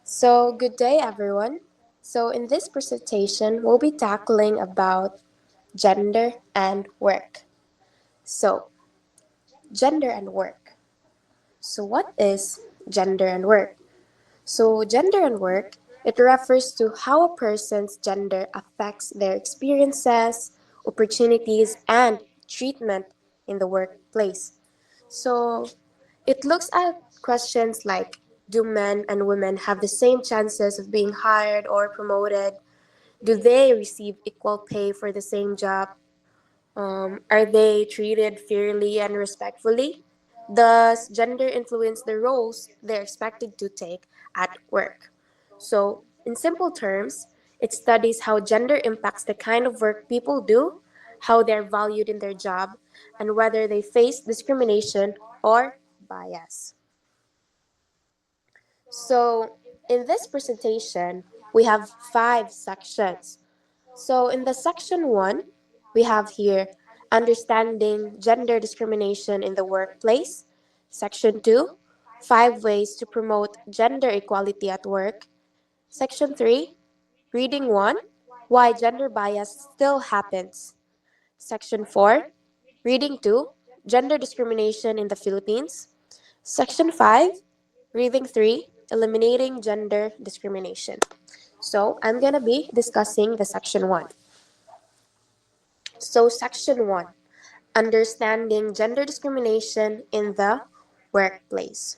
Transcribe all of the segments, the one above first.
Good day everyone. In this presentation, we'll be tackling about gender and work. So, gender and work. What is gender and work? Gender and work, it refers to how a person's gender affects their experiences, opportunities, and treatment in the workplace. So, it looks at questions like, do men and women have the same chances of being hired or promoted? Do they receive equal pay for the same job? Are they treated fairly and respectfully? Does gender influence the roles they're expected to take at work? In simple terms, it studies how gender impacts the kind of work people do, how they're valued in their job, and whether they face discrimination or bias. In this presentation, we have five sections. In the section one, we have here understanding gender discrimination in the workplace. Section two, five ways to promote gender equality at work. Section three, reading one, why gender bias still happens. Section four, reading two, gender discrimination in the Philippines. Section 5, Reading 3, Eliminating Gender Discrimination. I'm going to be discussing the Section 1. Section 1, Understanding Gender Discrimination in the Workplace.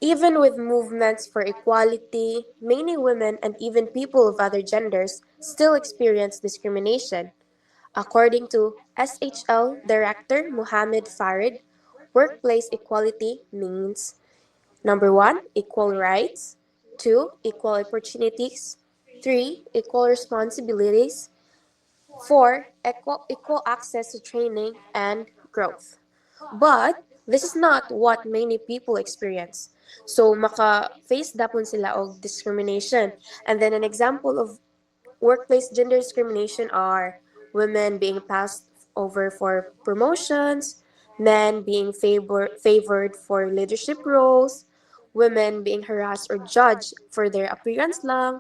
Even with movements for equality, many women and even people of other genders still experience discrimination. According to SHL Director Muhammad Farid, workplace equality means number one, equal rights. Two, equal opportunities. Three, equal responsibilities. Four, equal access to training and growth. But this is not what many people experience. Maka-face dapon sila og discrimination. And then an example of workplace gender discrimination are women being passed over for promotions, men being favored for leadership roles, women being harassed or judged for their appearance lang,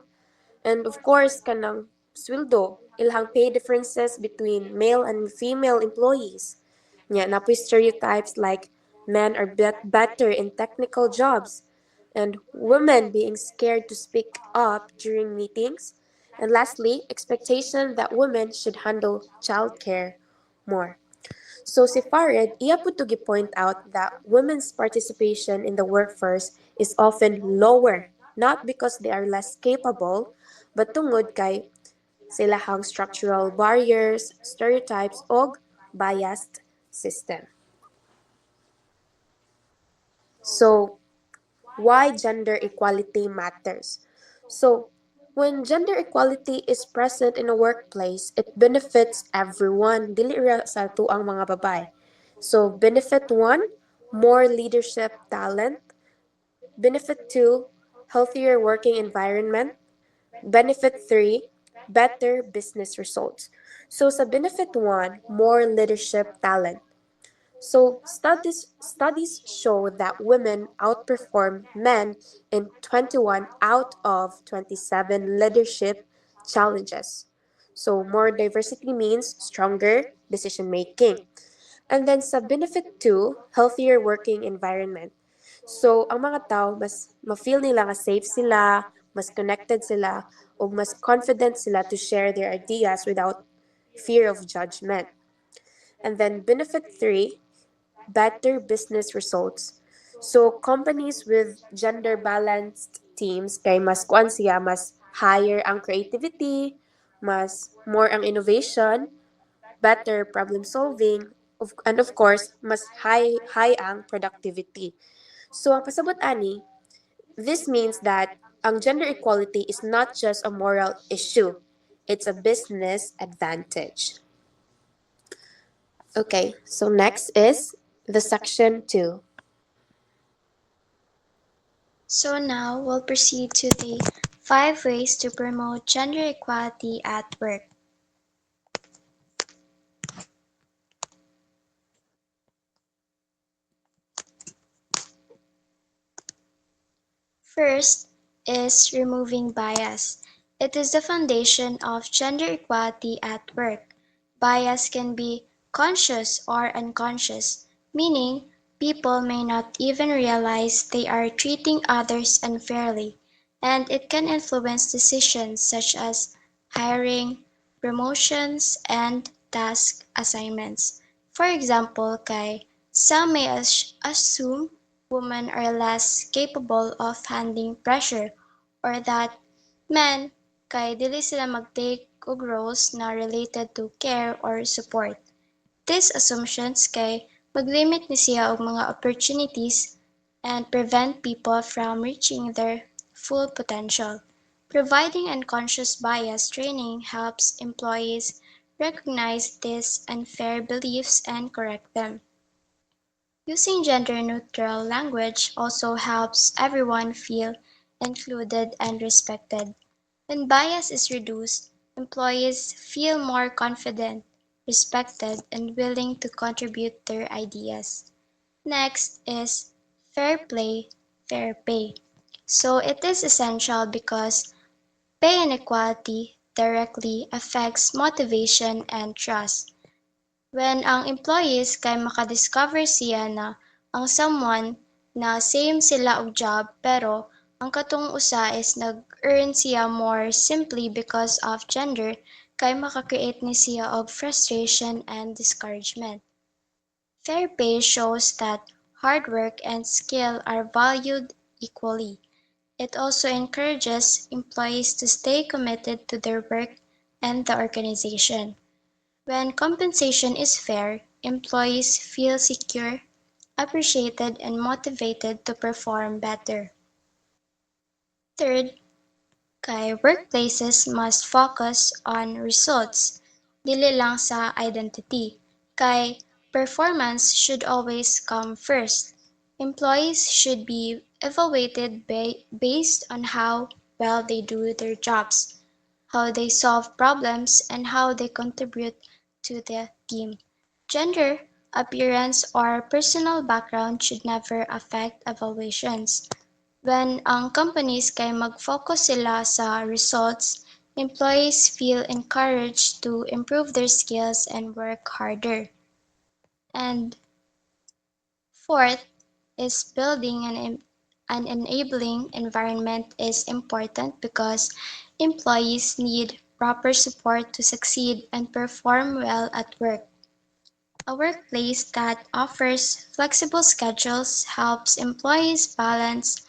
and of course, kanang sweldo, ilhang pay differences between male and female employees. Napoy stereotypes like men are better in technical jobs, and women being scared to speak up during meetings. And lastly, expectation that women should handle childcare more. Si Farid, iya po to point out that women's participation in the workforce is often lower, not because they are less capable, but tungod kay sila hang structural barriers, stereotypes, og biased system. So, why gender equality matters? So, when gender equality is present in a workplace, it benefits everyone, dili ra sa tuang mga babay. Benefit 1, more leadership talent. Benefit 2, healthier working environment. Benefit 3, better business results. Sa benefit 1, more leadership talent. Studies show that women outperform men in 21 out of 27 leadership challenges. More diversity means stronger decision making. And then sa benefit 2, healthier working environment. Ang mga tao, mas ma-feel nila nga safe sila, mas connected sila, o mas confident sila to share their ideas without fear of judgment. And then benefit 3, better business results. Companies with gender balanced teams kay mas kuan siya, mas higher ang creativity, mas more ang innovation, better problem solving, and of course, mas high ang productivity. Ang pasabot ani, this means that ang gender equality is not just a moral issue, it's a business advantage. Okay, next is the section 2. So now we'll proceed to the 5 ways to promote gender equality at work. First is removing bias. It is the foundation of gender equality at work. Bias can be conscious or unconscious, meaning people may not even realize they are treating others unfairly, and it can influence decisions such as hiring, promotions, and task assignments. For example, some may assume women are less capable of handling pressure or that men dili sila mag-take og roles na related to care or support. These assumptions mag-limit ni siya og mga opportunities and prevent people from reaching their full potential. Providing unconscious bias training helps employees recognize these unfair beliefs and correct them. Using gender-neutral language also helps everyone feel included and respected. When bias is reduced, employees feel more confident, respected, and willing to contribute their ideas. Next is fair play, fair pay. So it is essential because pay inequality directly affects motivation and trust. When ang employees makadiscover siya na ang someone na same sila og job pero ang katong usa is nag-earn siya more simply because of gender, maka-create ni siya og frustration and discouragement. Fair pay shows that hard work and skill are valued equally. It also encourages employees to stay committed to their work and the organization. When compensation is fair, employees feel secure, appreciated, and motivated to perform better. Third, workplaces must focus on results, dili lang sa identity. Performance should always come first. Employees should be evaluated based on how well they do their jobs, how they solve problems, and how they contribute to the team. Gender, appearance, or personal background should never affect evaluations. When ang companies mag-focus sila sa results, employees feel encouraged to improve their skills and work harder. And fourth is building an enabling environment is important because employees need proper support to succeed and perform well at work. A workplace that offers flexible schedules helps employees balance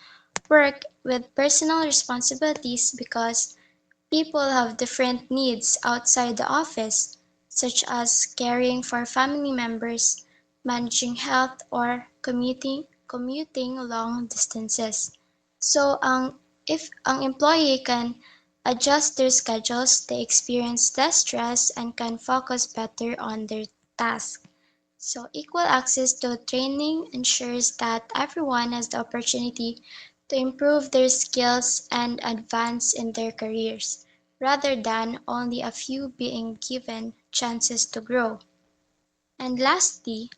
work with personal responsibilities because people have different needs outside the office, such as caring for family members, managing health, or commuting long distances. So, if ang employee can adjust their schedules, they experience less stress and can focus better on their tasks. So, equal access to training ensures that everyone has the opportunity to improve their skills and advance in their careers, rather than only a few being given chances to grow. And lastly,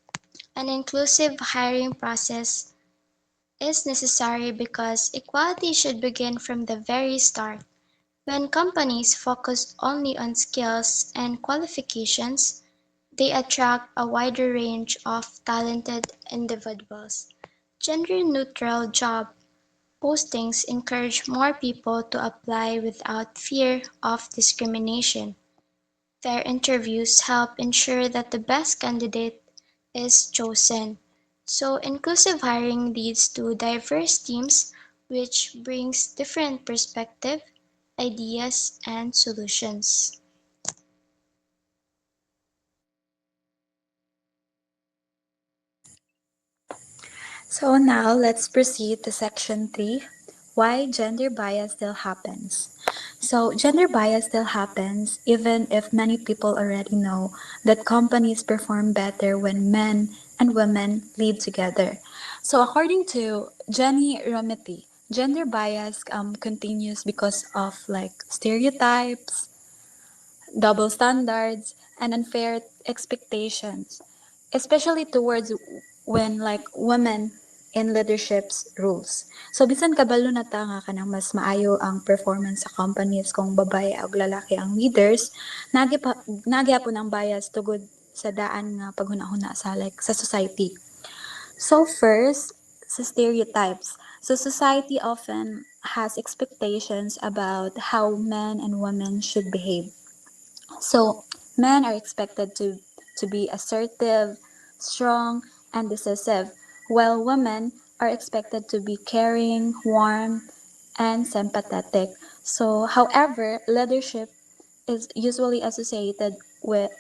an inclusive hiring process is necessary because equality should begin from the very start. When companies focus only on skills and qualifications, they attract a wider range of talented individuals. Gender-neutral job postings encourage more people to apply without fear of discrimination. Fair interviews help ensure that the best candidate is chosen. So, inclusive hiring leads to diverse teams, which brings different perspectives, ideas, and solutions. So now let's proceed to section 3, why gender bias still happens. So gender bias still happens even if many people already know that companies perform better when men and women lead together. So according to Jenny Romiti, gender bias continues because of like stereotypes, double standards, and unfair expectations, especially towards when like women in leadership's rules. So bisan kabalo na ta nga kanang mas maayo ang performance sa companies kung babae o lalaki ang leaders, nagyapon ang bias tugod sa daan nga paghuna-huna sa sa society. So first, sa stereotypes. So society often has expectations about how men and women should behave. So men are expected to be assertive, strong, and decisive, while women are expected to be caring, warm, and sympathetic. So however, leadership is usually associated with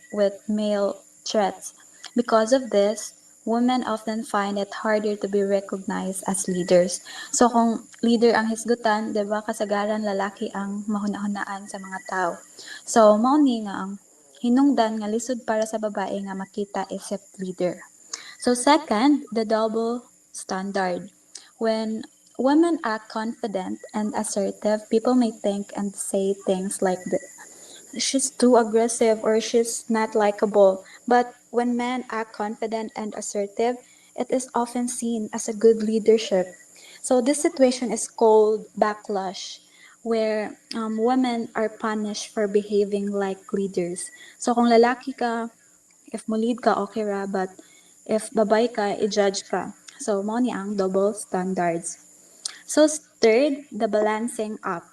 male traits. Because of this, women often find it harder to be recognized as leaders. So kung leader ang hisgutan, 'di ba kasagaran lalaki ang mahuna-hunaan sa mga tao. So mao ni nga ang hinungdan nga lisod para sa babae nga makita isip leader. So second, the double standard. When women act confident and assertive, people may think and say things like she's too aggressive or she's not likable. But when men act confident and assertive, it is often seen as a good leadership. So this situation is called backlash, where women are punished for behaving like leaders. So kung lalaki ka, if mo lead ka, okay ra, but if babay ka, i-judge ka. So, mo ni ang double standards. So, third, the balancing act.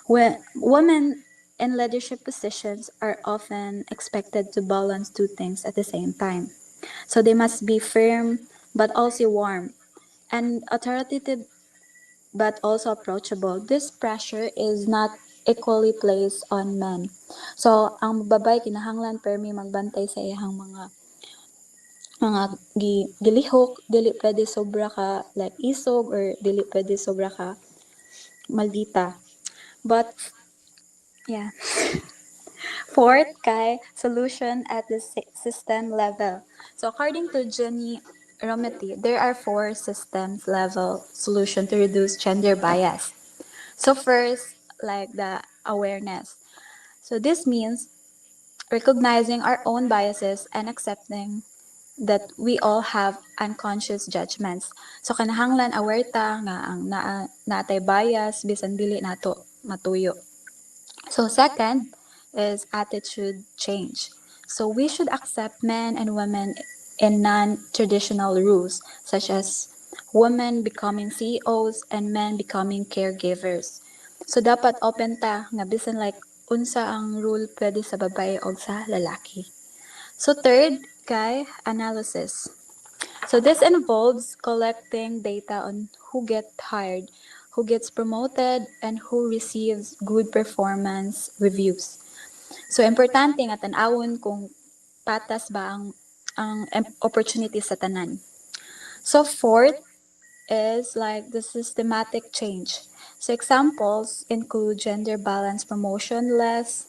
Where women in leadership positions are often expected to balance two things at the same time. So they must be firm but also warm and authoritative but also approachable. This pressure is not equally placed on men. So ang babay kinahanglan permi magbantay sa iyang mga gilihok, dili pwede sobra ka like isog or dili pwede sobra ka maldita. But yeah. Fourth, kay solution at the system level. So according to Jenny Rometi, there are four systems level solution to reduce gender bias. So first, like the awareness. So this means recognizing our own biases and accepting that we all have unconscious judgments. So kanahanglan aware ta nga ang natay bias bisan dili nato matuyo. So second is attitude change. So we should accept men and women in non-traditional roles, such as women becoming CEOs and men becoming caregivers. So dapat open ta nga bisan like unsa ang rule pwede sa babae o sa lalaki. So third, kay analysis. So this involves collecting data on who get hired, who gets promoted, and who receives good performance reviews. So importante nga tan-awon kung patas ba ang opportunity sa tanan. So fourth is like the systematic change. So examples include gender balance promotion less,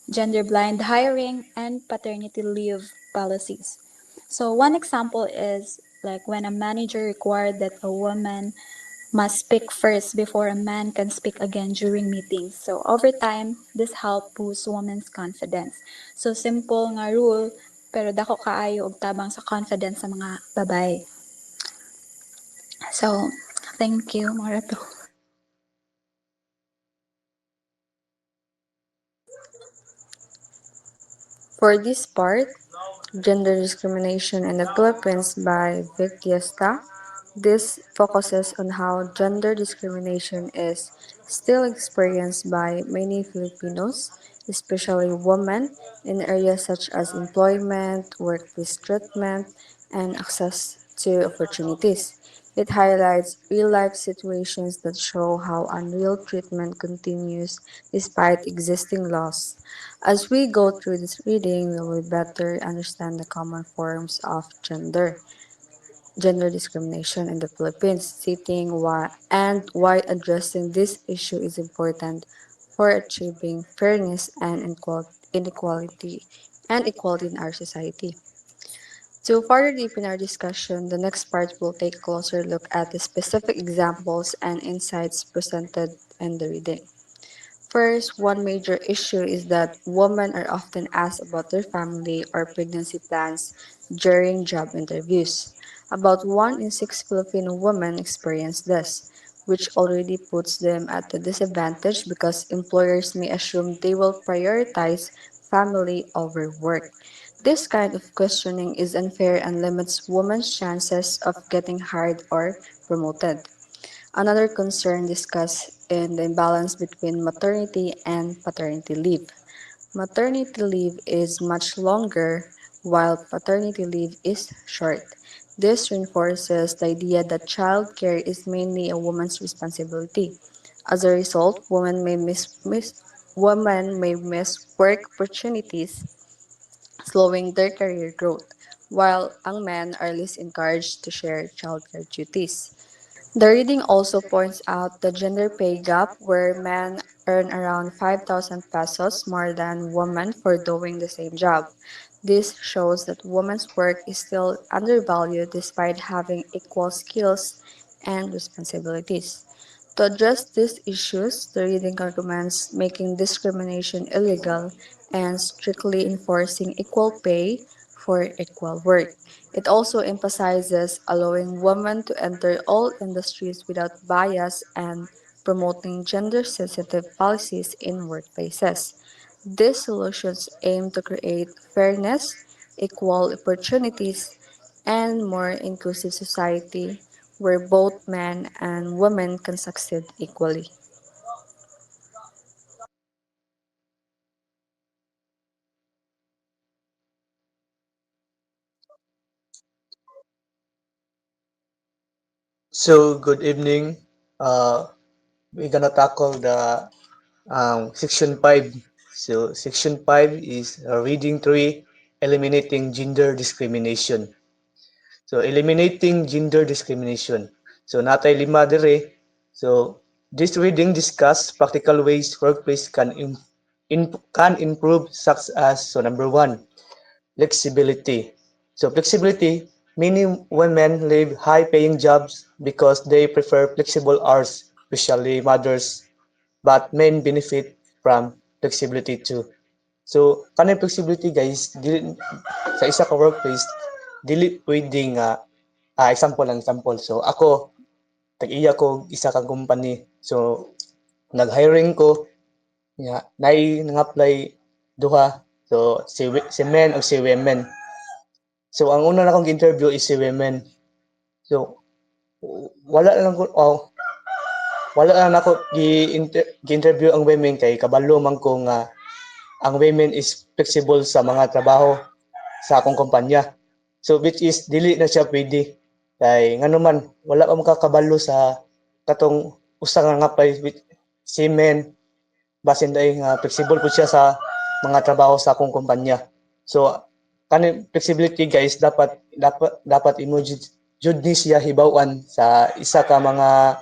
gender blind hiring, and paternity leave policies. So one example is like when a manager required that a woman must speak first before a man can speak again during meetings. So over time, this help boost women's confidence. So simple nga rule, pero dako kaayo og tabang sa confidence sa mga babae. So, thank you, Marato. For this part, Gender Discrimination in the Philippines by Vic Diesta, this focuses on how gender discrimination is still experienced by many Filipinos, especially women, in areas such as employment, workplace treatment, and access to opportunities. It highlights real life situations that show how unreal treatment continues despite existing laws. As we go through this reading, we will better understand the common forms of gender discrimination in the Philippines, stating why and why addressing this issue is important for achieving fairness and inequality and equality in our society. To further deepen our discussion, the next part will take a closer look at the specific examples and insights presented in the reading. First, one major issue is that women are often asked about their family or pregnancy plans during job interviews. About 1 in 6 Filipino women experience this, which already puts them at a disadvantage because employers may assume they will prioritize family over work. This kind of questioning is unfair and limits women's chances of getting hired or promoted. Another concern discussed in the imbalance between maternity and paternity leave. Maternity leave is much longer while paternity leave is short. This reinforces the idea that childcare is mainly a woman's responsibility. As a result, women may miss work opportunities, slowing their career growth, while ang men are less encouraged to share childcare duties. The reading also points out the gender pay gap where men earn around 5,000 pesos more than women for doing the same job. This shows that women's work is still undervalued despite having equal skills and responsibilities. To address these issues, the reading recommends making discrimination illegal and strictly enforcing equal pay for equal work. It also emphasizes allowing women to enter all industries without bias and promoting gender sensitive policies in workplaces. These solutions aim to create fairness, equal opportunities, and more inclusive society where both men and women can succeed equally. So, good evening. We're gonna tackle the section 5. So, section 5 is reading 3, eliminating gender discrimination. So, eliminating gender discrimination. So, natay lima dire. So, this reading discuss practical ways workplace can improve such as so number 1, flexibility. So flexibility, many women leave high-paying jobs because they prefer flexible hours, especially mothers, but men benefit from flexibility too. So, kanang flexibility guys, dili, sa isa ka workplace, dili pwedeng example lang example. So, ako, tag-iya ko isa ka company. So, nag-hiring ko, nang-apply duha. So, si men o si women. So, ang una na akong interview is si women. So, wala lang ko, wala lang ako gi-interview ang women kay kabalo man ko nga ang women is flexible sa mga trabaho sa akong kumpanya. So, which is, dili na siya pwede. Kay, nga naman, wala pa makakabalo sa katong usa nga nga with si men basin dahil nga flexible po siya sa mga trabaho sa akong kumpanya. So, kani flexibility guys dapat imo jud ni siya hibaw-an sa isa ka mga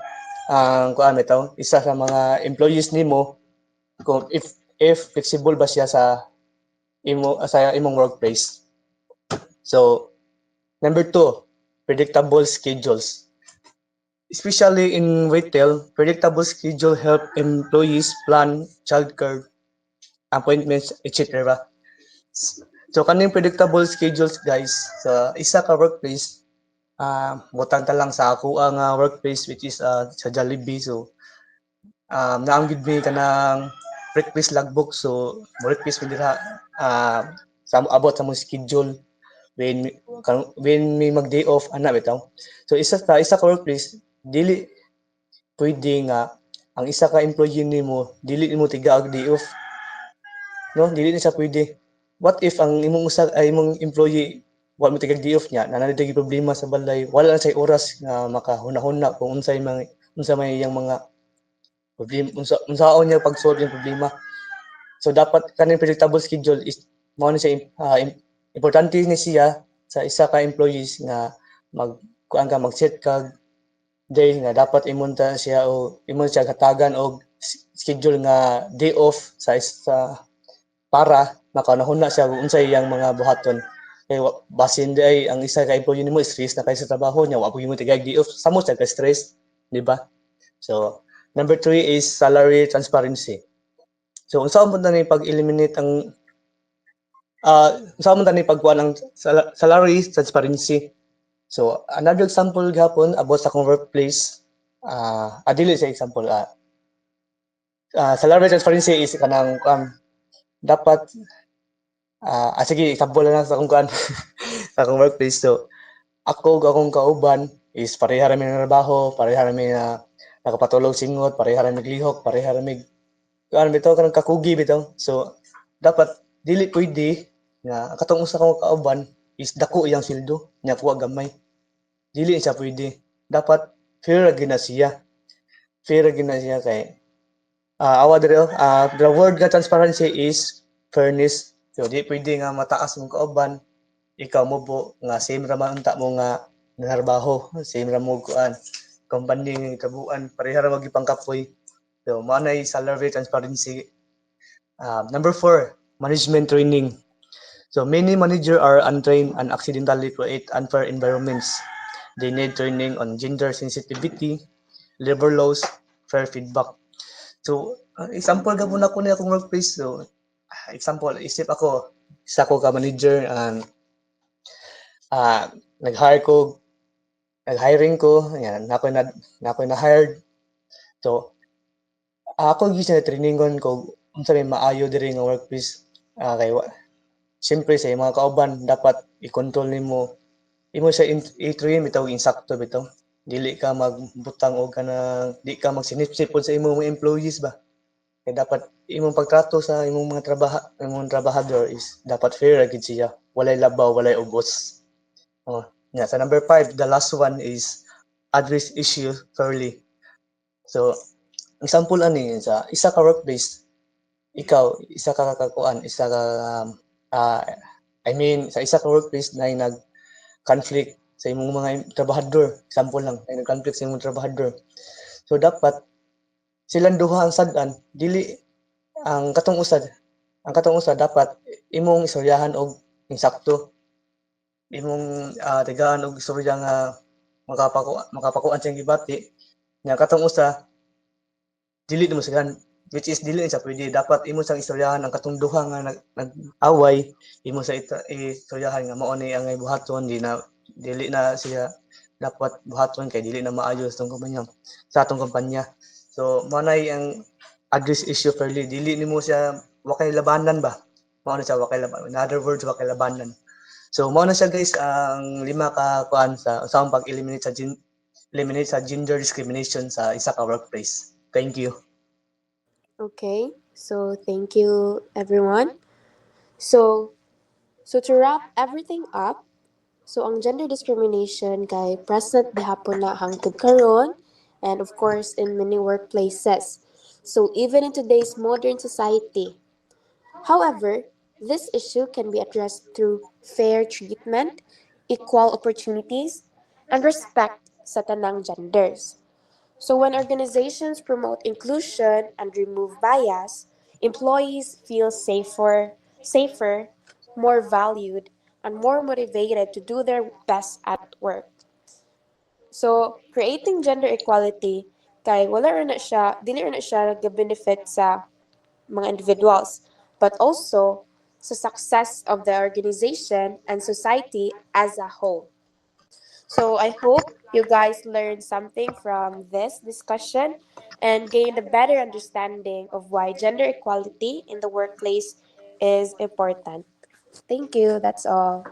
ang kuan bitaw, isa sa mga employees nimo kung if flexible ba siya sa imong workplace. So, number 2, predictable schedules. Especially in retail, predictable schedule help employees plan childcare appointments, etc. So, kaning predictable schedules, guys, sa isa ka workplace, butang ta lang sa ako ang workplace which is sa Jollibee. So, naanggid mi kanang breakfast logbook. So, breakfast mi dira sa abot sa mong schedule when when may mag day off ana bitaw. So, isa ka workplace dili pwede nga ang isa ka employee nimo dili nimo tigaag day off, no? Dili na siya pwede. What if ang imong employee wa mo tigag day off niya, nanay problema sa balay, wala na say oras nga makahuna-huna kung unsa may iyang mga problema, unsaon niya pag-solve yung problema. So dapat kaning predictable schedule is mao ni siya importante ni siya sa isa ka employees nga kuan ka mag-set kag day nga dapat imong ta siya o imong siya katagan og schedule nga day off sa para makanahuna siya kung unsay iyang mga buhaton. Kay basin day ang isa ka employee nimo stress na kay sa trabaho niya, wa mo tigay day off, samo siya ka stress, di ba? So, number 3 is salary transparency. So, unsa man ni pag-eliminate ang unsa man ni pagkuha ng salary transparency. So another example gihapon about sa akong workplace, dili sa example, salary transparency is kanang dapat sige example na lang sa akong sa akong workplace. So ako ug akong kauban is pareha ra mi ng trabaho, pareha ra mi na nakapatulog singot, pareha ra mi naglihok, pareha ra mi bitaw kanang kakugi bitaw. So dapat dili pwede nga katong usa ka kauban is dako iyang sweldo nya kuha gamay. Dili siya pwede. Dapat fair ra gyud na siya. Fair ra gyud na siya kay awa diri the word nga transparency is fairness. So di pwede nga mataas mong kauban, ikaw mo po nga same ra man unta mo nga nanarbaho, same ra mo kuan company nga kabuan, pareha ra wag ipangkapoy. So mao nay salary transparency. Number four, management training. So many managers are untrained and accidentally create unfair environments. They need training on gender sensitivity, labor laws, fair feedback. So, example gabon ako ni akong workplace. So, example, isip ako, isa ko ka manager and uh, nag-hire ko, nag-hiring ko, yan, na hired. So, ako gisa na trainingon ko unsa may maayo diri nga workplace. Kay siyempre sa mga kauban dapat i-control nimo imo sa i-train bitaw insakto bitaw. Dili ka magbutang og kanang di ka magsinipsip sa imong mga employees ba. Kaya dapat imong pagtrato sa imong trabahador is dapat fair gid siya. Walay labaw, walay ubos. Oh, yeah, sa number five, the last one is address issue fairly. So, example ani sa isa ka workplace, ikaw isa ka kakuan, isa ka uh, I mean sa isa ka workplace na nag conflict sa imong mga trabahador. Example lang, ay nag-conflict sa imong trabahador. So dapat silang duha ang sad-an, dili ang katong usad dapat imong istoryahan og insakto. Imong tigaan og istorya nga makapakuan siyang gibati. Nya katong usa dili mo sigan which is dili sa pwede dapat imo sang istoryahan ang katong duha nga nag-away imo sa istoryahan nga mao ni ang buhaton dili na siya dapat buhaton kay dili na maayo sa atong kumpanya so mao nay ang address issue fairly dili nimo siya wakay labanan ba mao na siya wakay labanan in other words wakay labanan so mao na siya guys ang lima ka kuan sa usahang eliminate sa gender discrimination sa isa ka workplace. Thank you. Okay, so thank you everyone. So, so to wrap everything up, so ang gender discrimination kay present gihapon na hangtod karon and of course in many workplaces. So even in today's modern society. However, this issue can be addressed through fair treatment, equal opportunities, and respect sa tanang genders. So when organizations promote inclusion and remove bias, employees feel safer, more valued, and more motivated to do their best at work. So creating gender equality kay wala ra na siya, dili ra na siya nag-benefit sa mga individuals, but also sa success of the organization and society as a whole. So I hope you guys learned something from this discussion and gained a better understanding of why gender equality in the workplace is important. Thank you. That's all.